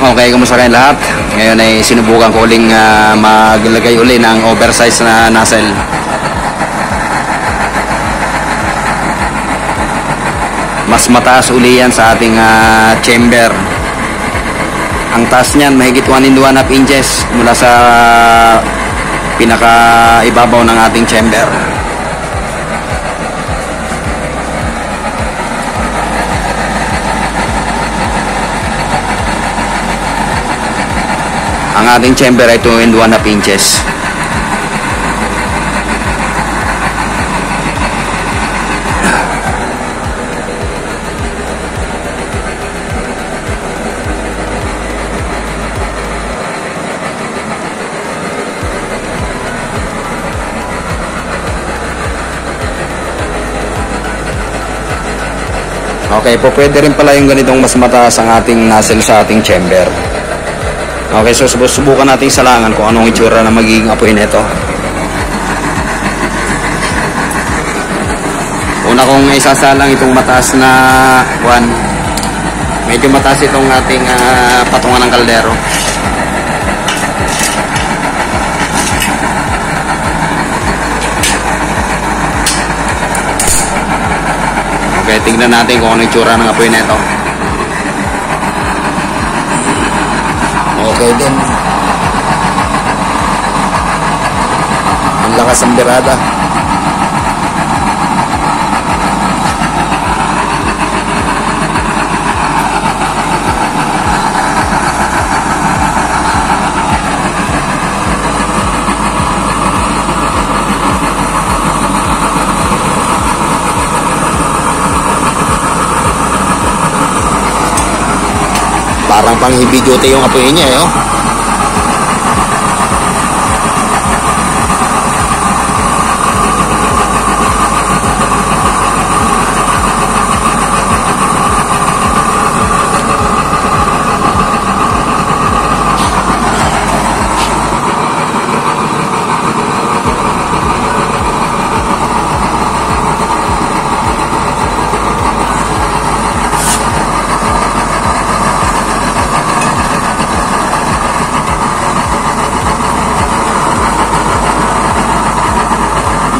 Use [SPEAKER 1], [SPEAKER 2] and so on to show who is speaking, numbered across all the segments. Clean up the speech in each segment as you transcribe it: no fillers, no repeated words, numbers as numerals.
[SPEAKER 1] Okay, kumusta kayong lahat? Ngayon ay sinubukan ko uling maglagay uli ng oversize na nozzle. Mas mataas uli yan sa ating chamber. Ang taas niyan mahigit 1.5 inches mula sa pinaka ibabaw ng ating chamber. Ang ating chamber ay 2.5 inches. Okay po, pwede rin pala yung ganitong mas mataas ang ating nozzle sa ating chamber. Okay, so subukan natin salangan kung anong itsura na magiging apoy nito. Una kong isasalang itong mataas na medyo mataas itong ating patungan ng kaldero. Okay, tingnan natin kung anong itsura ng apoy nito. Okay din. Ang lakas ng birada. Parang pang heavy duty yung apoy niya, eh, oh.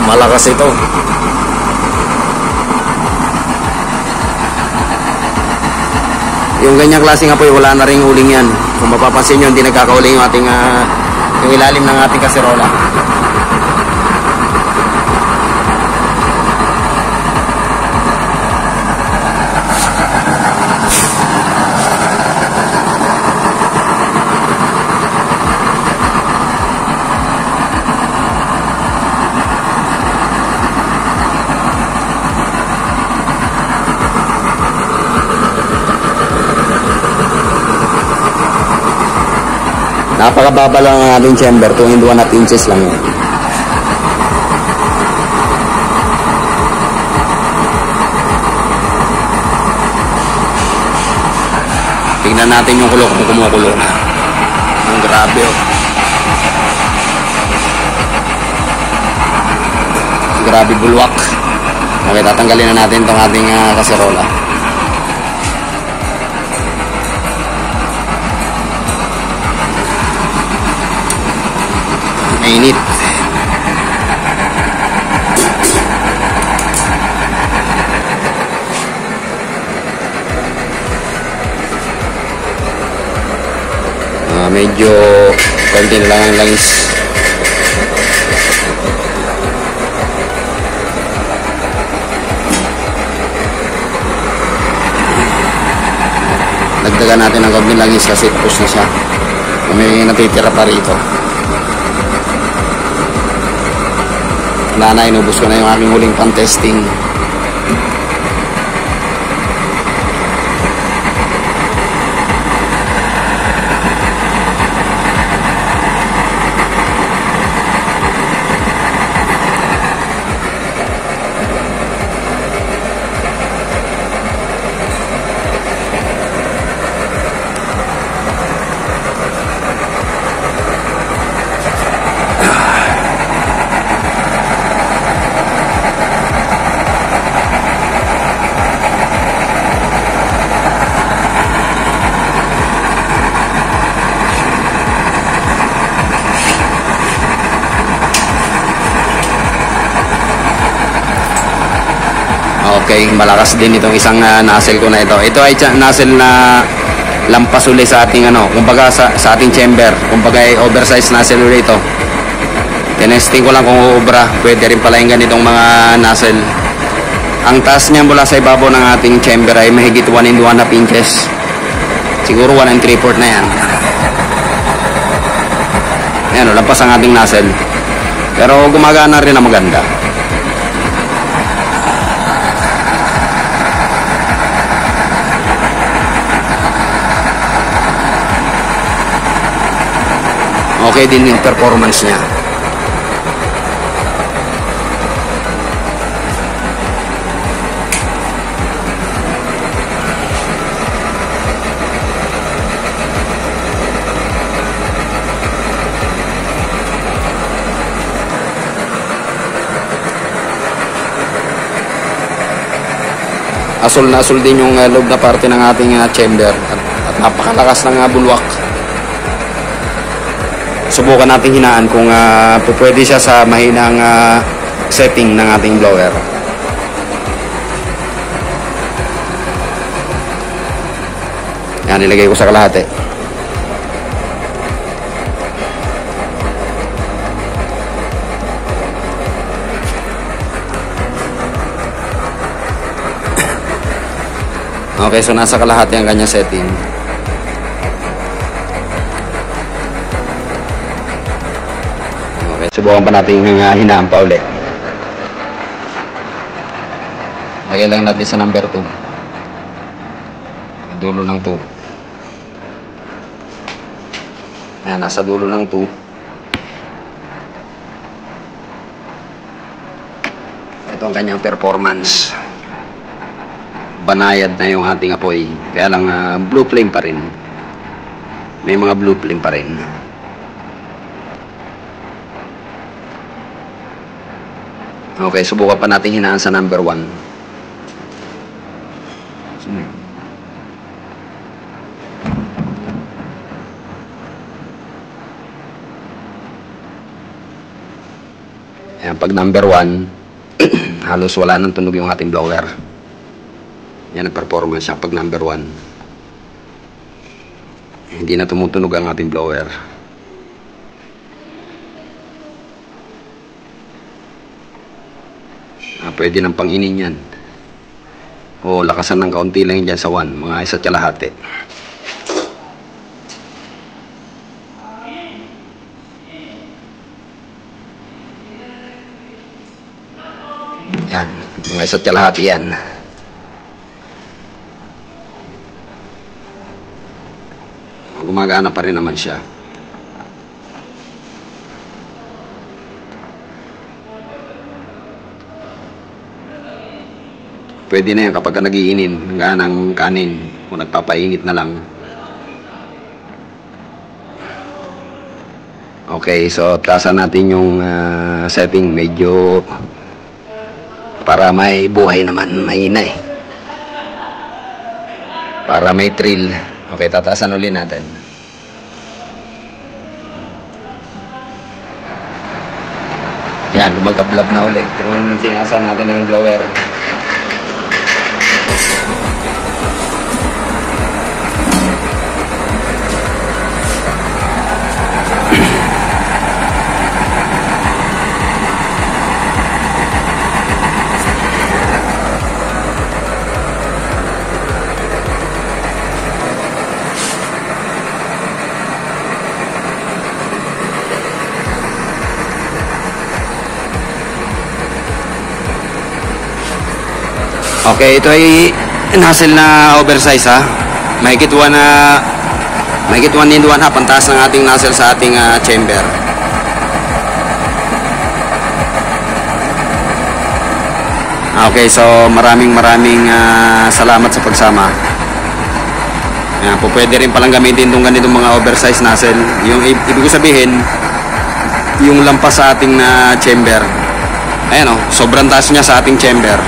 [SPEAKER 1] Malakas ito. Yung ganyang klaseng apoy, wala na ring uling yan. Kung mapapansin nyo, hindi nagkakauling yung ating yung ilalim ng ating kaserola. Napakababa lang ang ating chamber, 2.5 inches lang yun. Tingnan natin yung kulo kung kumukulo na. Ang grabe, oh. Grabe bulwak. Okay, tatanggalin na natin itong ating kaserola. Mainit. Medyo konti na lang ang langis. Dagdagan natin ang konting langis kasi tapos na siya. May natitira pa rito. Wala na, inubos ko na yung aking huling pang-testing. Okay, malakas din itong isang nozzle ko na ito. Ito ay nozzle na lampas uli sa ating kumbaga sa ating chamber. Kumbaga ay oversized nozzle uli ito. Tinesting ko lang kung uubra. Pwede rin pala yung ganitong mga nozzle. Ang taas niya mula sa ibabaw ng ating chamber ay mahigit 1 and 1/2 inches. Siguro 1 3/4 na yan. Ayan, lampas ang ating nozzle. Pero gumagana rin na maganda. Okay din yung performance niya. Asol na asol din yung loob na parte ng ating chamber at napakalakas ng bulwak. Subukan natin hinaan kung pwede siya sa mahinang setting ng ating blower. Yan, nilagay ko sa kalahati. Okay, so nasa kalahati ang kanya setting. Okay, subukan pa natin hinaan pa ulit. Lagay lang natin sa number 2. Dulo ng 2. Ayan, nasa dulo ng 2. Ito ang kanyang performance. Banayad na yung ating apoy. Kaya lang blue flame pa rin. May mga blue flame pa rin. Okay, subukan pa natin hinaan sa number 1. Ayan, pag number 1, halos wala nang tunog yung ating blower. Yan ang performance siya pag number 1. Hindi na tumutunog ang ating blower. Pwede nang pang-inin yan. O lakasan ng kaunti lang dyan sa 1. Mga 1 kalahati. Yan. Mga 1 kalahati yan. Gumagana pa rin naman siya. Pwede na yan kapag nagiinin ng kanin o nagpapainit na lang. Okay, so taasan natin yung setting medyo para may buhay naman, mahina eh. Para may thrill. Okay, tataasan ulit natin. Yan, lumagablab na ulit. Pero tinasan natin yung blower. Okay, ito ay nozzle na oversize ha. Mahigit 1 and 1/2 ang taas ng ating nozzle sa ating chamber. Okay, so maraming salamat sa pagsama. Yan, po pwede rin palang gamitin itong ganitong mga oversize nozzle. Yung ibig ko sabihin, yung lampas sa ating chamber. Ayan o, sobrang taas niya sa ating chamber.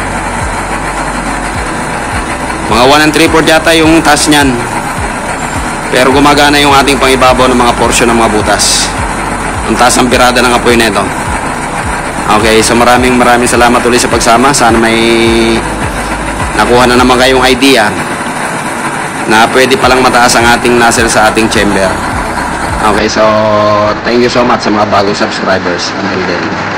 [SPEAKER 1] Mga 1 3/4 yata yung taas niyan. Pero gumagana yung ating pangibabaw ng mga porsyon ng mga butas. Ang taas ang birada ng apoy nito. Okay, so maraming salamat ulit sa pagsama. Sana may nakuha na naman kayong idea na pwede palang mataas ang ating nozzle sa ating chamber. Okay, so thank you so much sa mga bagong subscribers. Until then.